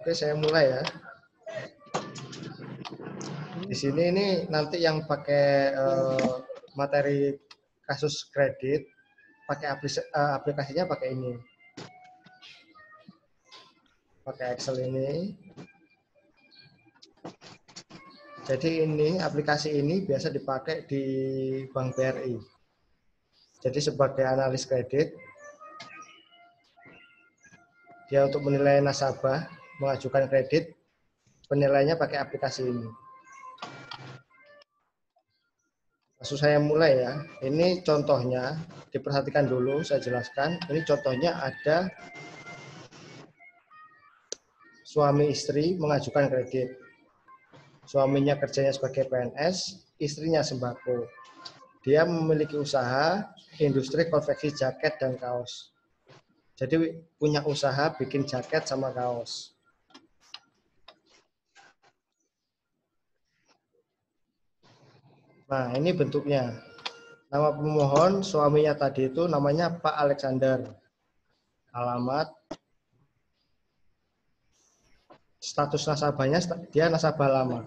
Oke, saya mulai ya. Di sini ini nanti yang pakai materi kasus kredit, pakai aplikasinya pakai ini. Pakai Excel ini. Jadi ini aplikasi ini biasa dipakai di Bank BRI. Jadi sebagai analis kredit, dia untuk menilai nasabah, mengajukan kredit, penilaiannya pakai aplikasi ini. Langsung saya mulai ya. Ini contohnya, diperhatikan dulu, saya jelaskan. Ini contohnya ada suami istri mengajukan kredit. Suaminya kerjanya sebagai PNS, istrinya sembako. Dia memiliki usaha industri konveksi jaket dan kaos. Jadi punya usaha bikin jaket sama kaos. Nah, ini bentuknya. Nama pemohon suaminya tadi itu namanya Pak Alexander. Alamat, status nasabahnya dia nasabah lama.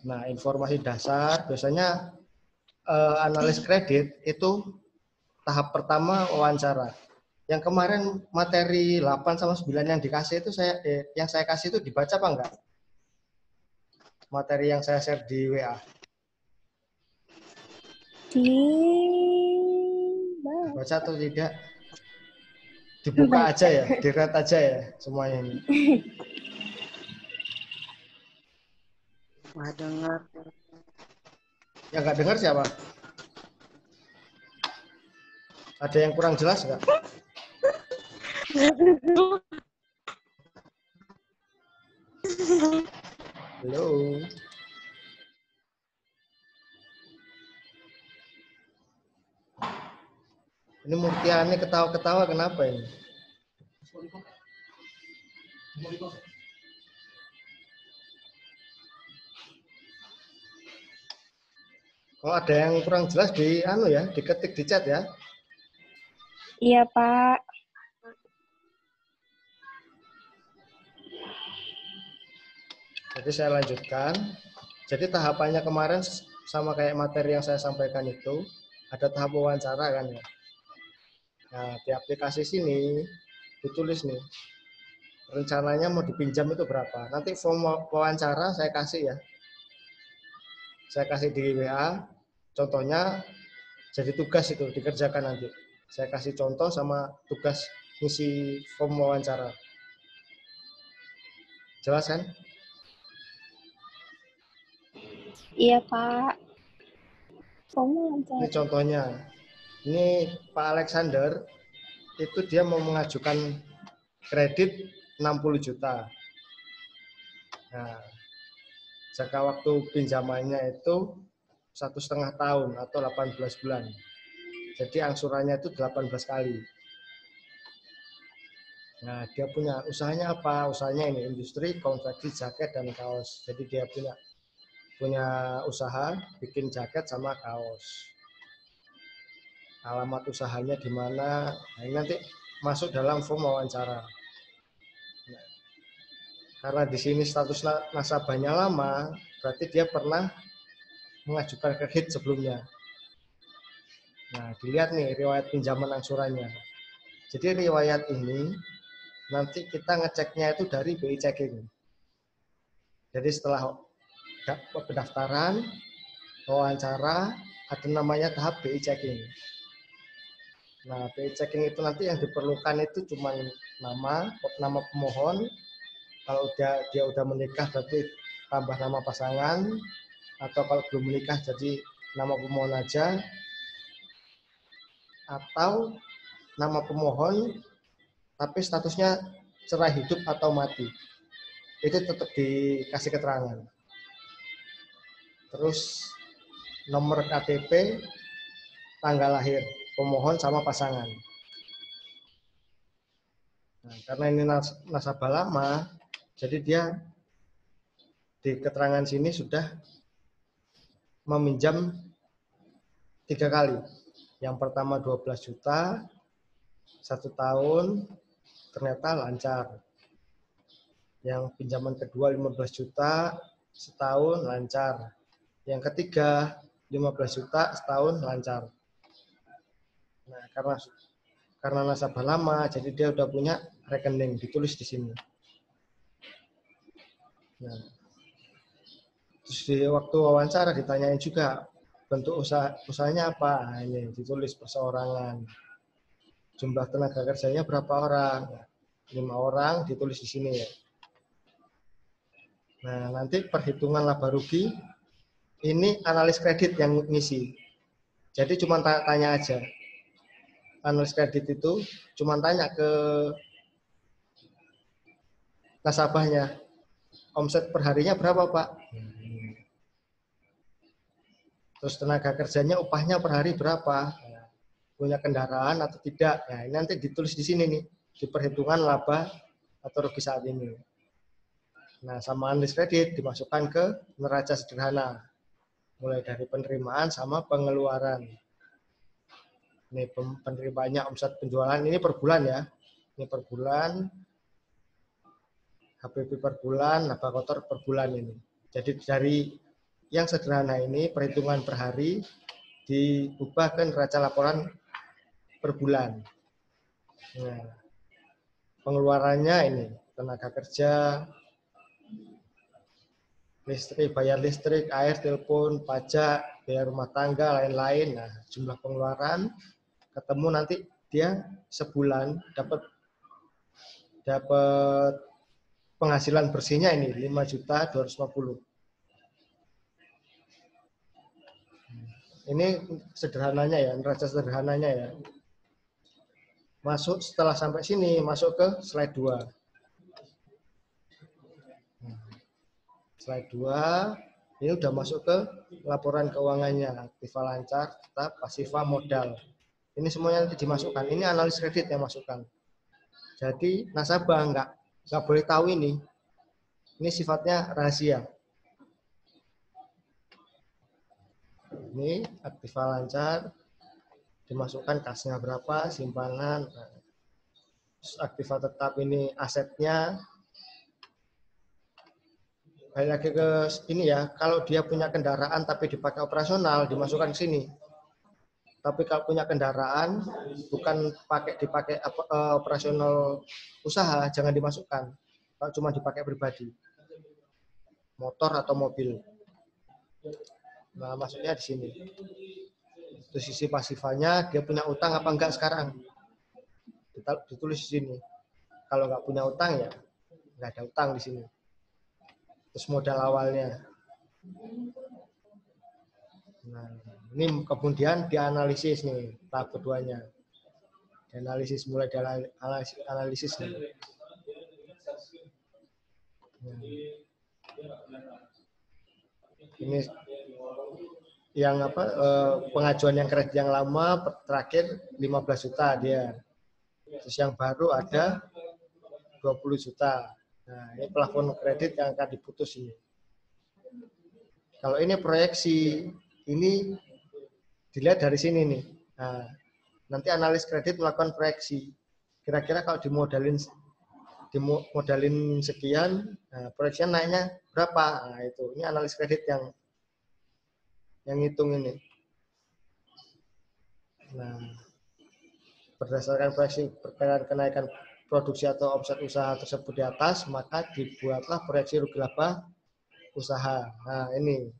Nah, informasi dasar biasanya analis kredit itu tahap pertama wawancara. Yang kemarin materi 8 sama 9 yang dikasih itu yang saya kasih itu dibaca apa enggak? Materi yang saya share di WA. Baca atau tidak? Dibuka aja ya, di-read aja ya semuanya ini. Nggak dengar. Yang nggak dengar siapa? Ada yang kurang jelas nggak? Halo. Ini Murtiani ketawa-ketawa kenapa ini? Kalau ada yang kurang jelas diketik di chat ya. Iya, Pak. Jadi saya lanjutkan. Jadi tahapannya kemarin sama kayak materi yang saya sampaikan itu, ada tahap wawancara kan ya. Nah, di aplikasi sini ditulis nih, rencananya mau dipinjam itu berapa. Nanti form wawancara saya kasih ya. Saya kasih di WA, contohnya jadi tugas itu dikerjakan nanti. Saya kasih contoh sama tugas ngisi form wawancara. Jelas kan? Iya, Pak. Ini contohnya. Ini Pak Alexander, itu dia mau mengajukan kredit 60 juta. Nah, jangka waktu pinjamannya itu 1,5 tahun atau 18 bulan. Jadi angsurannya itu 18 kali. Nah, dia punya usahanya apa? Usahanya ini industri konveksi jaket dan kaos. Jadi dia punya usaha bikin jaket sama kaos. Alamat usahanya di mana? Nah, ini nanti masuk dalam form wawancara. Nah, karena di sini status nasabahnya lama, berarti dia pernah mengajukan kredit sebelumnya. Nah, dilihat nih riwayat pinjaman angsurannya. Jadi riwayat ini nanti kita ngeceknya itu dari BI Checking. Jadi setelah pendaftaran, wawancara, ada namanya tahap BI Checking. Nah, BI Checking itu nanti yang diperlukan itu cuma nama pemohon. Kalau dia udah menikah berarti tambah nama pasangan, atau kalau belum menikah jadi nama pemohon aja, atau nama pemohon tapi statusnya cerai hidup atau mati. Itu tetap dikasih keterangan. Terus nomor KTP, tanggal lahir pemohon sama pasangan. Nah, karena ini nasabah lama, jadi dia di keterangan sini sudah meminjam 3 kali. Yang pertama 12 juta, 1 tahun, ternyata lancar. Yang pinjaman kedua 15 juta setahun lancar. Yang ketiga 15 juta setahun lancar. Nah, karena nasabah lama, jadi dia udah punya rekening, ditulis di sini. Nah, terus di waktu wawancara ditanyain juga bentuk usahanya apa. Nah, ini ditulis perseorangan. Jumlah tenaga kerjanya berapa orang? 5 orang ditulis di sini ya. Nah, nanti perhitungan laba rugi ini analis kredit yang ngisi. Jadi cuma tanya aja. Analis kredit itu cuma tanya ke nasabahnya, omset per harinya berapa, Pak? Terus tenaga kerjanya, upahnya per hari berapa? Punya kendaraan atau tidak? Nah, ini nanti ditulis di sini nih, di perhitungan laba atau rugi saat ini. Nah, sama analis kredit dimasukkan ke neraca sederhana, mulai dari penerimaan sama pengeluaran. Ini penerimaannya omset penjualan ini per bulan ya. Ini per bulan, HPP per bulan, laba kotor per bulan ini. Jadi dari yang sederhana ini, perhitungan per hari, diubah ke neraca laporan per bulan. Nah, pengeluarannya ini, tenaga kerja, listrik, bayar listrik, air, telepon, pajak, biaya rumah tangga, lain-lain. Nah, jumlah pengeluaran, ketemu nanti dia sebulan dapat penghasilan bersihnya ini 5.250.000. Ini sederhananya ya, neraca sederhananya ya. Masuk setelah sampai sini, masuk ke slide 2. Slide 2, ini udah masuk ke laporan keuangannya. Aktiva lancar, tetap, pasifa, modal. Ini semuanya nanti dimasukkan. Ini analis kredit yang masukkan. Jadi nasabah nggak boleh tahu ini. Ini sifatnya rahasia. Ini aktiva lancar, dimasukkan kasnya berapa, simpanan. Aktiva tetap ini asetnya. Balik lagi ke ini ya, kalau dia punya kendaraan tapi dipakai operasional, dimasukkan ke sini. Tapi kalau punya kendaraan, bukan dipakai operasional usaha, jangan dimasukkan. Kalau cuma dipakai pribadi. Motor atau mobil. Nah, maksudnya di sini. Itu sisi pasifanya, dia punya utang apa enggak sekarang. Ditulis di sini. Kalau nggak punya utang ya, nggak ada utang di sini. Terus modal awalnya. Nah, ini kemudian dianalisis nih, tahap keduanya. Dianalisis, mulai dari analisis nih. Nah, ini yang pengajuan yang kredit yang lama terakhir 15 juta dia. Terus yang baru ada 20 juta. Nah, ini plafon kredit yang akan diputus ini. Kalau ini proyeksi, ini dilihat dari sini nih. Nah, nanti analis kredit melakukan proyeksi. Kira-kira kalau dimodalin sekian, nah, proyeksinya naiknya berapa? Nah, itu. Ini analis kredit yang ngitung ini. Nah, berdasarkan proyeksi perkiraan kenaikan produksi atau omset usaha tersebut di atas, maka dibuatlah proyeksi rugi laba usaha. Nah, ini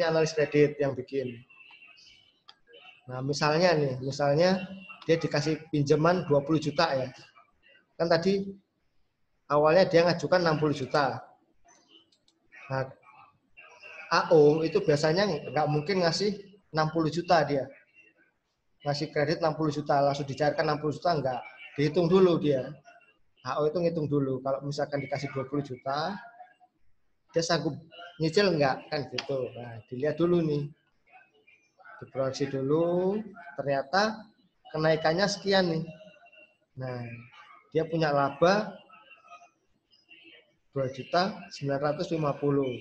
analis kredit yang bikin. Nah, misalnya dia dikasih pinjaman 20 juta ya. Kan tadi awalnya dia ngajukan 60 juta. Nah, AO itu biasanya nggak mungkin ngasih 60 juta dia. Ngasih kredit 60 juta, langsung dicairkan 60 juta, enggak. Dihitung dulu dia. AO itu ngitung dulu. Kalau misalkan dikasih 20 juta, dia sanggup nyicil enggak? Kan gitu. Nah, dilihat dulu nih. Diproyeksi dulu, ternyata kenaikannya sekian nih. Nah, dia punya laba 2.950.000,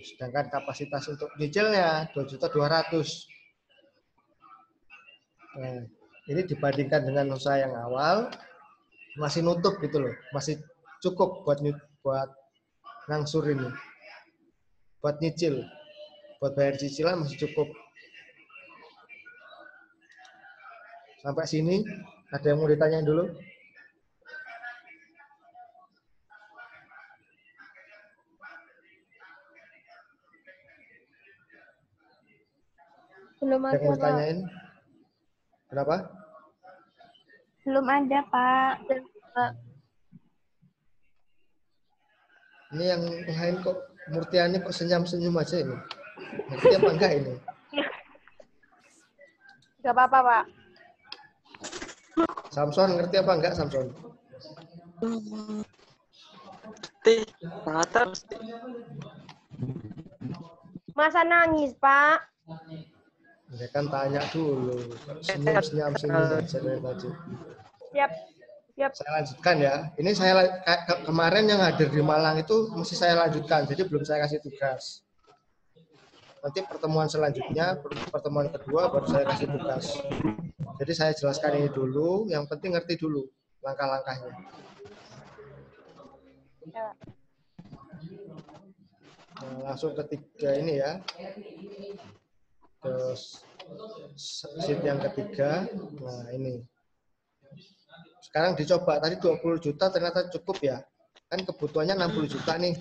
sedangkan kapasitas untuk nyicilnya 2.200.000. Nah, ini dibandingkan dengan usaha yang awal, masih nutup gitu loh, masih cukup buat ngangsur ini, buat nyicil, buat bayar cicilan masih cukup. Sampai sini ada yang mau ditanyain dulu? Belum Ada yang ada, mau Pak. ditanyain? Kenapa? Belum ada, Pak. Pak. Ini yang lain kok Murtiani kok senyum-senyum aja ini. Ngerti apa enggak ini? Gak apa-apa, Pak. Samson ngerti apa enggak Samson? Masa nangis, Pak? Ya kan tanya dulu. Senyum-senyum aja dari tadi. Siap. Siap. Saya lanjutkan ya. Ini kemarin yang hadir di Malang itu mesti saya lanjutkan. Jadi belum saya kasih tugas. Nanti pertemuan selanjutnya, pertemuan kedua baru saya kasih tugas. Jadi saya jelaskan ini dulu. Yang penting ngerti dulu langkah-langkahnya. Ya. Nah, langsung ketiga ini ya. Ke sheet yang ketiga. Nah ini. Sekarang dicoba, tadi 20 juta ternyata cukup ya. Kan kebutuhannya 60 juta nih.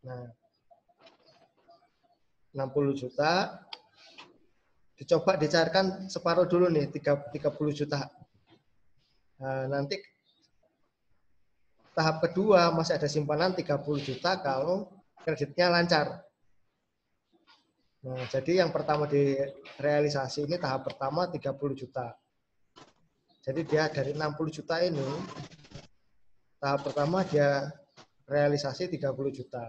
Nah, 60 juta. Dicoba dicairkan separuh dulu nih, 30 juta. Nah, nanti tahap kedua masih ada simpanan 30 juta kalau kreditnya lancar. Nah, jadi yang pertama direalisasi ini tahap pertama 30 juta. Jadi dia dari 60 juta ini, tahap pertama dia realisasi 30 juta.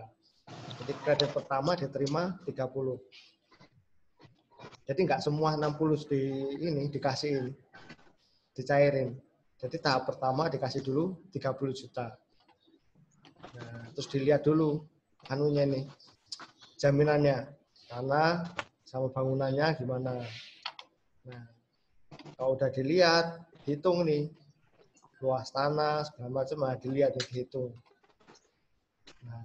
Jadi kredit pertama diterima 30. Jadi nggak semua 60 dikasih, dicairin. Jadi tahap pertama dikasih dulu 30 juta. Nah, terus dilihat dulu anunya nih, jaminannya, tanah sama bangunannya gimana. Nah, kalau udah dilihat, hitung nih, luas tanah, segala macam, dilihat, dihitung. Nah,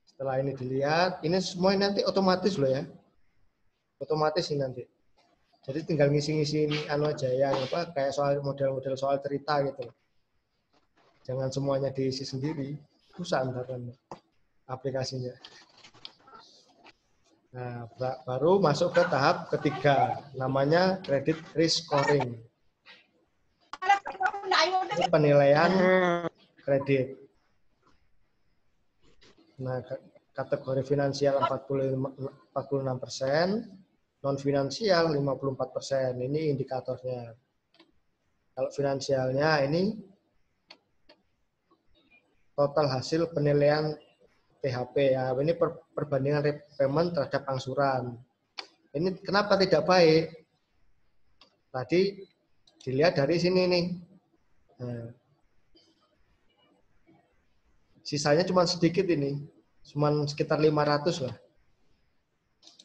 setelah ini dilihat, ini semua nanti otomatis loh ya. Otomatis ini nanti. Jadi tinggal ngisi-ngisi anu aja ya, apa kayak soal model-model soal cerita gitu. Jangan semuanya diisi sendiri, susah ntar aplikasinya. Nah, baru masuk ke tahap ketiga, namanya credit risk scoring. Ini penilaian kredit. Nah, kategori finansial 46%, non finansial 54%. Ini indikatornya. Kalau finansialnya ini total hasil penilaian THP ya. Ini perbandingan repayment terhadap angsuran. Ini kenapa tidak baik? Tadi dilihat dari sini nih. Nah, sisanya cuma sedikit ini. Cuma sekitar 500 lah.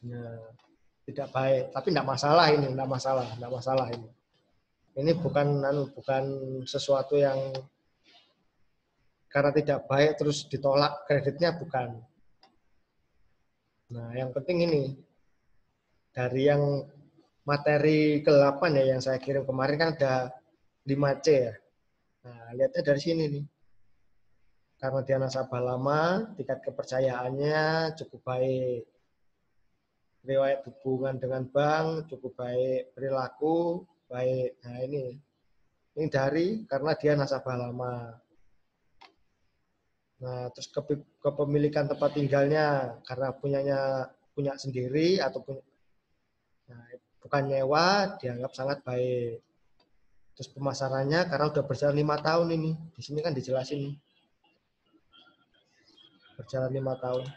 Nah, tidak baik. Tapi tidak masalah ini. Tidak masalah ini. Ini bukan sesuatu yang karena tidak baik terus ditolak kreditnya, bukan. Nah, yang penting ini dari yang materi ke-8 ya yang saya kirim kemarin kan ada 5C ya. Nah, lihatnya dari sini nih. Karena dia nasabah lama, tingkat kepercayaannya cukup baik. Riwayat hubungan dengan bank cukup baik, perilaku baik. Nah, ini dari karena dia nasabah lama. Nah, terus kepemilikan tempat tinggalnya karena punya sendiri atau bukan nyewa, dianggap sangat baik. Terus pemasarannya karena udah berjalan 5 tahun ini. Di sini kan dijelasin berjalan 5 tahun.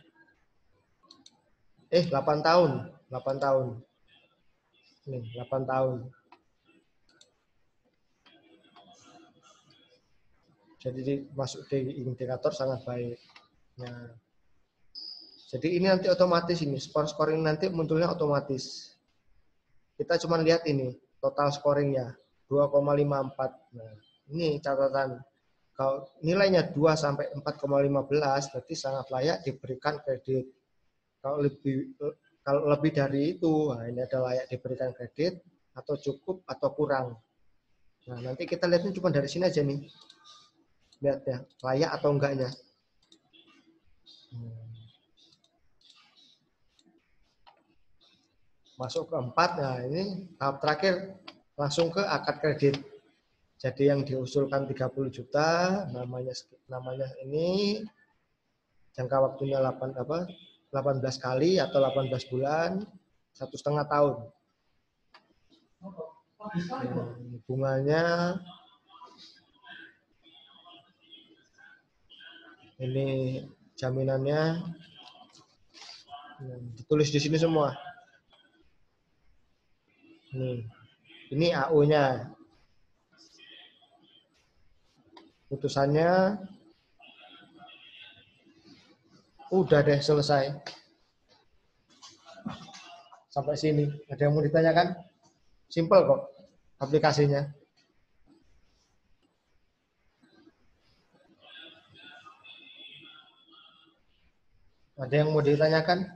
8 tahun. 8 tahun. Nih, 8 tahun. Jadi masuk di indikator sangat baik. Nah, jadi ini nanti otomatis ini, scoring nanti munculnya otomatis. kita cuma lihat ini total scoringnya 2,54. Nah, ini catatan. Kalau nilainya 2 sampai 4,15 berarti sangat layak diberikan kredit. Kalau lebih dari itu, nah ini ada layak diberikan kredit atau cukup atau kurang. Nah, nanti kita lihatnya cuma dari sini aja nih. Lihat ya, layak atau enggaknya. Masuk ke 4, nah ini tahap terakhir langsung ke akad kredit. Jadi yang diusulkan 30 juta, namanya ini jangka waktunya 18 kali atau 18 bulan, 1,5 tahun. Bunganya ini jaminannya ditulis di sini semua. Ini AU-nya. Putusannya udah deh selesai. Sampai sini. Ada yang mau ditanyakan? Simple kok aplikasinya. Ada yang mau ditanyakan?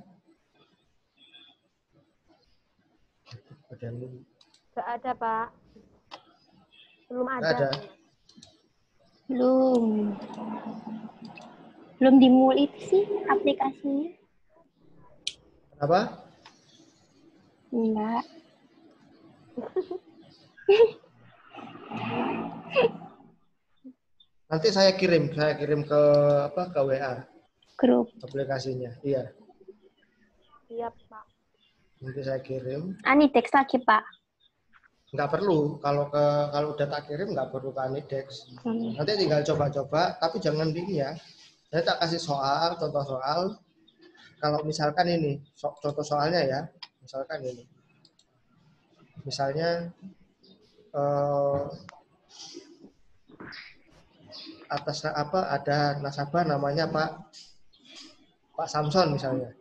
Ada yang... Nggak ada, Pak. Belum Nggak ada. ada. Belum dimulai sih aplikasinya. Kenapa? Enggak. Nanti saya kirim ke ke WA Grup. aplikasinya. Iya. Siap, Pak. Nanti saya kirim. Anidex lagi, Pak. Nggak perlu. Kalau udah tak kirim nggak perlu ke Anidex. Hmm. Nanti tinggal coba-coba, tapi jangan ini ya. Saya tak kasih soal, contoh soal. Kalau misalkan ini, contoh soalnya ya. Misalkan ini. Misalnya atas ada nasabah namanya Pak Samson misalnya.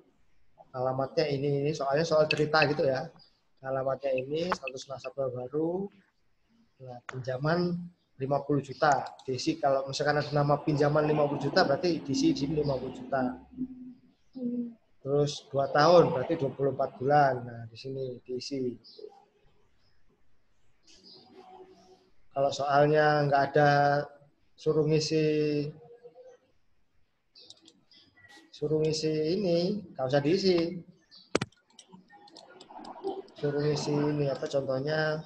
Alamatnya ini soalnya soal cerita gitu ya. Alamatnya ini, status nasabah baru. Nah, pinjaman 50 juta. Diisi kalau misalkan ada nama pinjaman 50 juta berarti diisi di sini 50 juta. Terus 2 tahun berarti 24 bulan. Nah, di sini diisi. Kalau soalnya nggak ada suruh ngisi ini, nggak usah diisi. Suruh ngisi ini apa contohnya?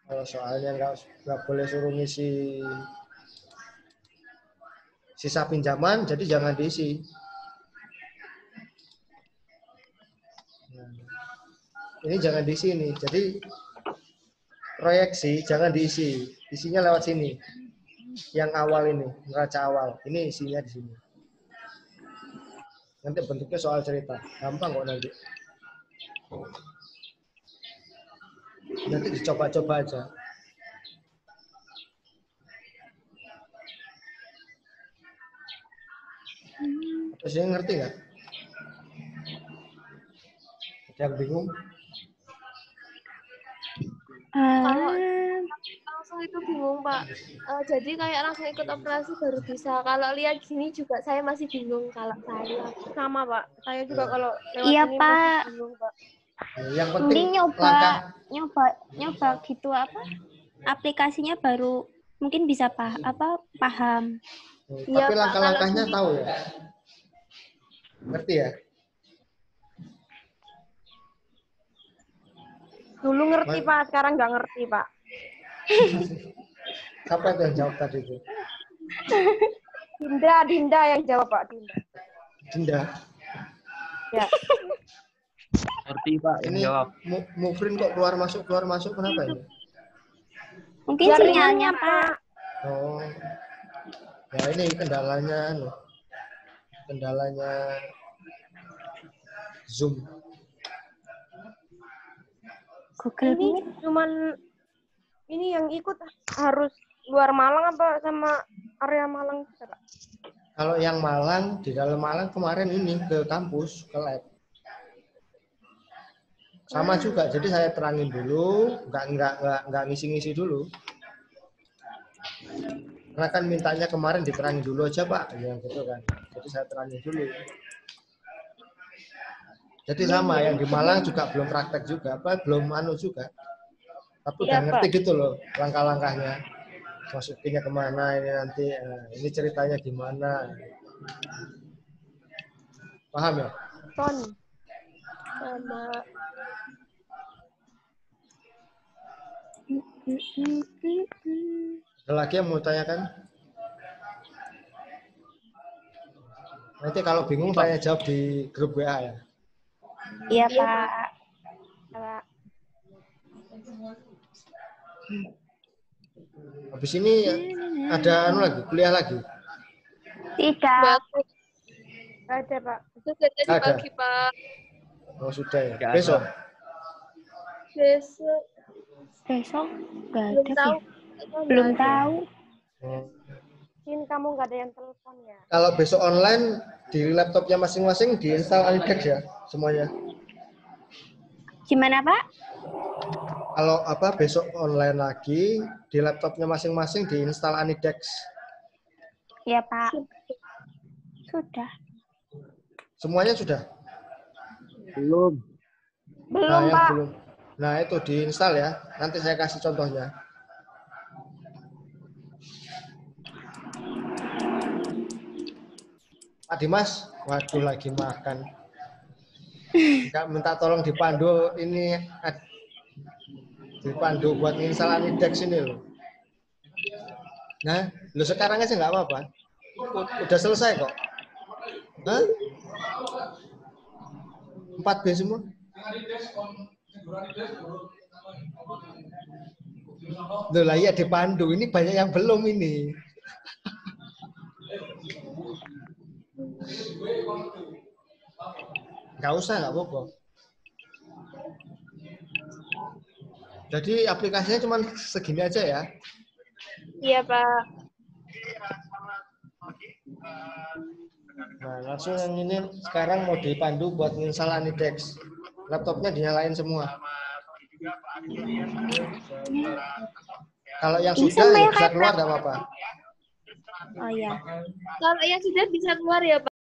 Kalau soalnya nggak boleh suruh ngisi sisa pinjaman, jadi jangan diisi. Nah, ini jangan diisi nih. Jadi proyeksi jangan diisi. Isinya lewat sini. Yang awal ini, neraca awal. Ini isinya di sini. Nanti bentuknya soal cerita. Gampang kok nanti. Nanti dicoba-coba aja. Terus ini ngerti nggak? Ada yang bingung? Kalau langsung itu bingung, Pak. Jadi kayak langsung ikut operasi baru bisa. Kalau lihat gini juga saya masih bingung kalau saya. Sama, Pak. Saya juga kalau lewat Iya, ini Pak. masih bingung, Pak. Yang penting Mending langkah. nyoba gitu apa? Aplikasinya baru mungkin bisa paham. Iya, Tapi Pak, langkah-langkahnya kalau tahu ya? Ngerti ya? dulu ngerti, Pak. Sekarang nggak ngerti, Pak. Siapa itu yang jawab tadi itu? Dinda yang jawab, Pak. Dinda. Ya. Ngerti Pak yang Ini jawab. Mufrin kok keluar masuk kenapa ini? Mungkin Biar sinyalnya, ringan, Pak. Oh. Ya ini kendalanya Zoom. Google Ini Meet. cuman ini yang ikut harus luar Malang apa sama area Malang, Pak? Kalau yang Malang, di dalam Malang kemarin ini ke kampus, ke lab. Sama juga, jadi saya terangin dulu, nggak ngisi-ngisi dulu. Karena kan mintanya kemarin diterangin dulu aja Pak, yang gitu kan. Jadi saya terangin dulu. Jadi sama, yang di Malang juga belum praktek juga, belum juga. Tapi udah ngerti gitu loh, langkah-langkahnya. Masukinnya kemana ini nanti, ini ceritanya gimana. Paham ya? Ton. Sama. Ada lagi yang mau tanyakan? Nanti kalau bingung tanya jawab di grup WA ya. Iya, Pak. Pak. Habis ini ada lagi, kuliah lagi. Tidak. Bagus. Ada, Pak. Itu tadi Ada. pagi, Pak. Oh sudah ya. Nggak ada. Besok. Besok. Besok nggak Belum ada tahu. sih. Belum tahu. Mungkin kamu nggak ada yang telepon ya. Kalau besok online di laptopnya masing-masing diinstal Anidex ya semuanya. Gimana, Pak? Kalau besok online lagi di laptopnya masing-masing diinstal Anidex. Iya, Pak. Sudah. Semuanya sudah? Belum. Belum, yang Pak. belum. Nah, itu diinstal ya. Nanti saya kasih contohnya. Pak Dimas, waduh lagi makan. Nggak minta tolong dipandu ini, dipandu buat install Anidex ini loh. Nah, lo sekarang aja nggak apa-apa. Udah selesai kok. Hah? 4B semua? Loh lah ya dipandu, ini banyak yang belum ini. Nggak usah, nggak apa-apa. Jadi aplikasinya cuma segini aja ya. Iya, Pak. Nah, langsung yang ini sekarang mau dipandu buat install Anidex. Laptopnya dinyalain semua. Kalau yang Ini sudah sama ya yang bisa kayak keluar, nggak apa-apa. Oh iya. Kalau yang sudah bisa keluar ya, Pak.